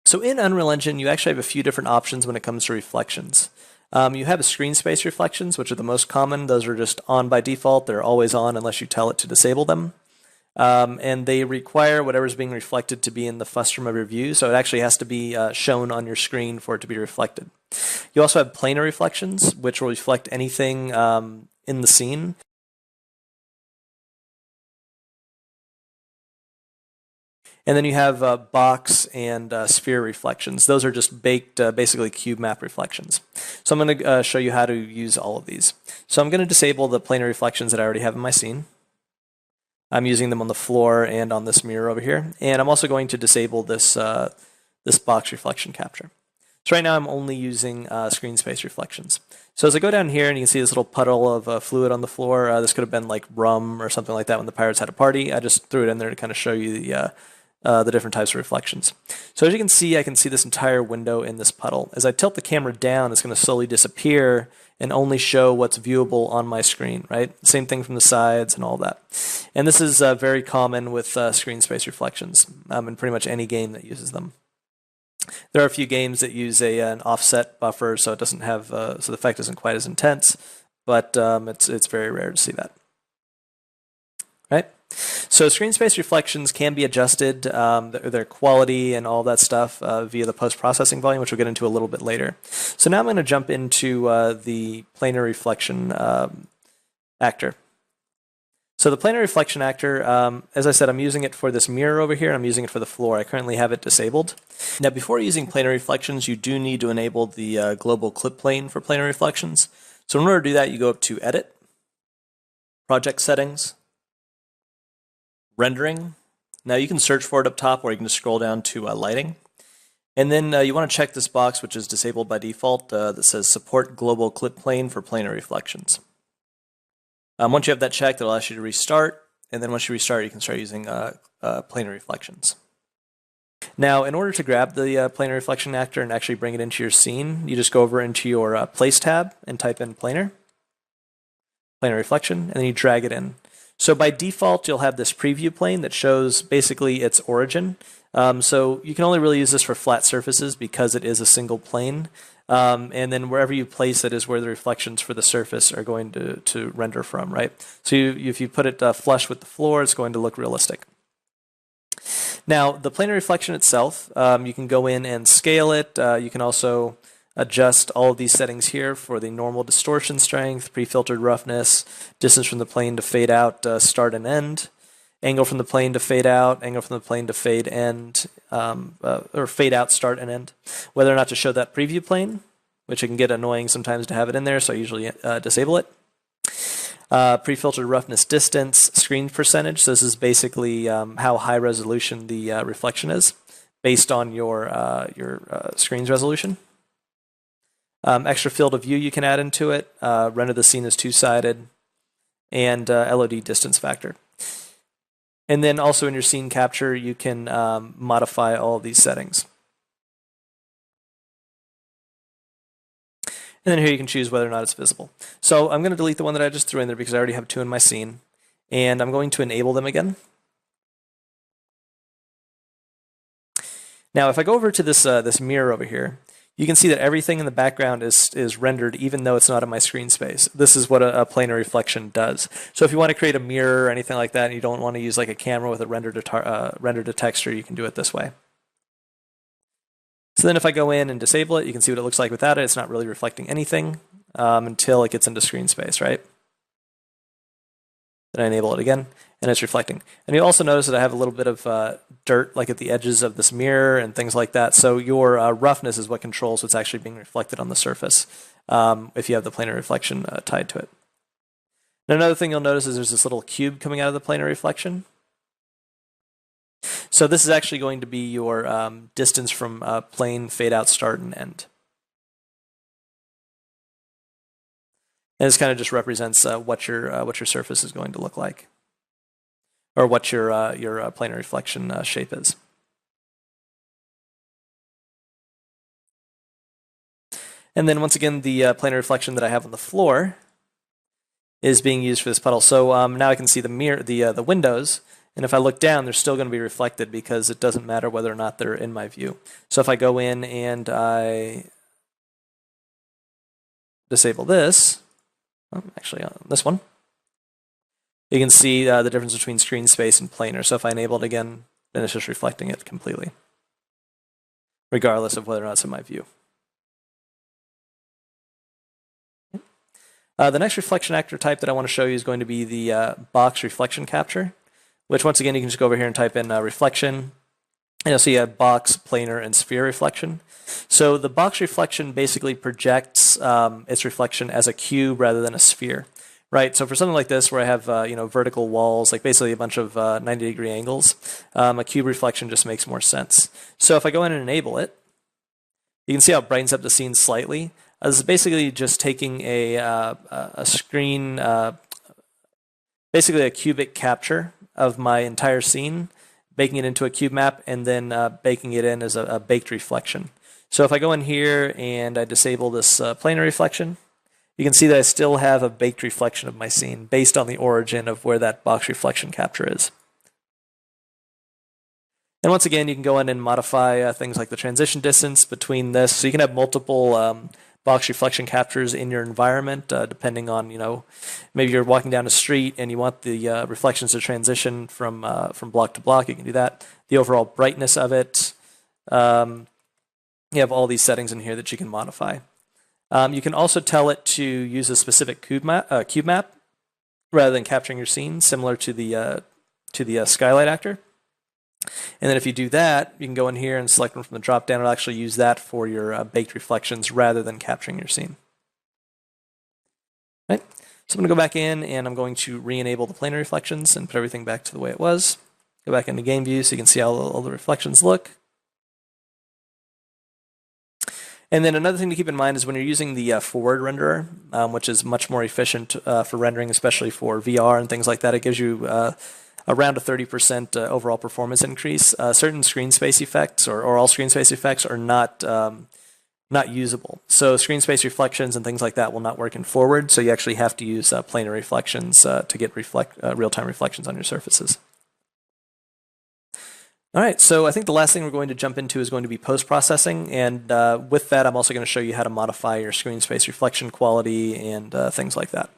So in Unreal Engine, you actually have a few different options when it comes to reflections. You have screen space reflections, which are the most common. Those are just on by default. They're always on unless you tell it to disable them. And they require whatever's being reflected to be in the frustum of your view, so it actually has to be shown on your screen for it to be reflected. You also have planar reflections, which will reflect anything in the scene. And then you have box and sphere reflections. Those are just baked, basically cube map reflections. So I'm going to show you how to use all of these. So I'm going to disable the planar reflections that I already have in my scene. I'm using them on the floor and on this mirror over here. And I'm also going to disable this, this box reflection capture. So right now I'm only using screen space reflections. So as I go down here and you can see this little puddle of fluid on the floor, this could have been like rum or something like that when the pirates had a party. I just threw it in there to kind of show you the different types of reflections. So as you can see, I can see this entire window in this puddle. As I tilt the camera down, it's going to slowly disappear and only show what's viewable on my screen, right? Same thing from the sides and all that. And this is very common with screen space reflections in pretty much any game that uses them. There are a few games that use an offset buffer, so it doesn't have, so the effect isn't quite as intense, but it's very rare to see that. Right? So screen space reflections can be adjusted, their quality and all that stuff via the post-processing volume, which we'll get into a little bit later. So now I'm going to jump into the planar reflection actor. So the planar reflection actor, as I said, I'm using it for this mirror over here, and I'm using it for the floor. I currently have it disabled. Now, before using planar reflections, you do need to enable the global clip plane for planar reflections. So in order to do that, you go up to Edit, Project Settings, Rendering. Now you can search for it up top, or you can just scroll down to Lighting. And then you want to check this box, which is disabled by default, that says Support Global Clip Plane for Planar Reflections. Once you have that checked, it'll ask you to restart, and then once you restart, you can start using planar reflections. Now, in order to grab the planar reflection actor and actually bring it into your scene, you just go over into your Place tab and type in planar reflection, and then you drag it in. So by default, you'll have this preview plane that shows basically its origin. So you can only really use this for flat surfaces because it is a single plane. And then wherever you place it is where the reflections for the surface are going to render from, right? So if you put it flush with the floor, it's going to look realistic. Now, the planar reflection itself, you can go in and scale it. You can also adjust all of these settings here for the normal distortion strength, pre-filtered roughness, distance from the plane to fade out, start and end, angle from the plane to fade out, angle from the plane to fade end, or fade out, start and end. Whether or not to show that preview plane, which it can get annoying sometimes to have it in there, so I usually disable it. Pre-filtered roughness distance, screen percentage. So this is basically how high resolution the reflection is based on your screen's resolution. Extra field of view you can add into it. Render the scene as two-sided, and LOD distance factor. And then also in your scene capture, you can modify all of these settings. And then here you can choose whether or not it's visible. So I'm going to delete the one that I just threw in there because I already have two in my scene. And I'm going to enable them again. Now, if I go over to this mirror over here, you can see that everything in the background is rendered even though it's not in my screen space. This is what a planar reflection does. So if you want to create a mirror or anything like that and you don't want to use like a camera with a render to texture, you can do it this way. So then if I go in and disable it, you can see what it looks like without it. It's not really reflecting anything until it gets into screen space, right? Then I enable it again, and it's reflecting. And you'll also notice that I have a little bit of dirt like at the edges of this mirror and things like that. So your roughness is what controls what's actually being reflected on the surface if you have the planar reflection tied to it. And another thing you'll notice is there's this little cube coming out of the planar reflection. So this is actually going to be your distance from plane, fade out, start, and end. And this kind of just represents what your surface is going to look like, or what your planar reflection shape is. And then once again, the planar reflection that I have on the floor is being used for this puddle. So now I can see the mirror, the windows, And if I look down, they're still going to be reflected because it doesn't matter whether or not they're in my view. So if I go in and I disable this, actually on this one, you can see the difference between screen space and planar. So if I enable it again, then it's just reflecting it completely, regardless of whether or not it's in my view. The next reflection actor type that I want to show you is going to be the box reflection capture, which once again, you can just go over here and type in reflection, and you'll see a box, planar, and sphere reflection. So the box reflection basically projects its reflection as a cube rather than a sphere, right? So for something like this, where I have vertical walls, like basically a bunch of 90-degree angles, a cube reflection just makes more sense. So if I go in and enable it, you can see how it brightens up the scene slightly. This is basically just taking a screen, basically a cubic capture of my entire scene, baking it into a cube map, and then baking it in as a baked reflection. So if I go in here and I disable this planar reflection, you can see that I still have a baked reflection of my scene based on the origin of where that box reflection capture is. And once again, you can go in and modify things like the transition distance between this. So you can have multiple box reflection captures in your environment, depending on, maybe you're walking down a street and you want the reflections to transition from block to block. You can do that. The overall brightness of it. You have all these settings in here that you can modify. You can also tell it to use a specific cube map rather than capturing your scene, similar to the skylight actor. And then if you do that, you can go in here and select one from the drop down. It'll actually use that for your baked reflections rather than capturing your scene. Right. So I'm going to go back in and I'm going to re-enable the planar reflections and put everything back to the way it was. Go back into game view so you can see how all the reflections look. And then another thing to keep in mind is when you're using the forward renderer, which is much more efficient for rendering, especially for VR and things like that, it gives you around a 30% overall performance increase. Certain screen space effects or all screen space effects are not usable. So screen space reflections and things like that will not work in forward, so you actually have to use planar reflections to get real-time reflections on your surfaces. All right, so I think the last thing we're going to jump into is going to be post-processing, and with that I'm also going to show you how to modify your screen space reflection quality and things like that.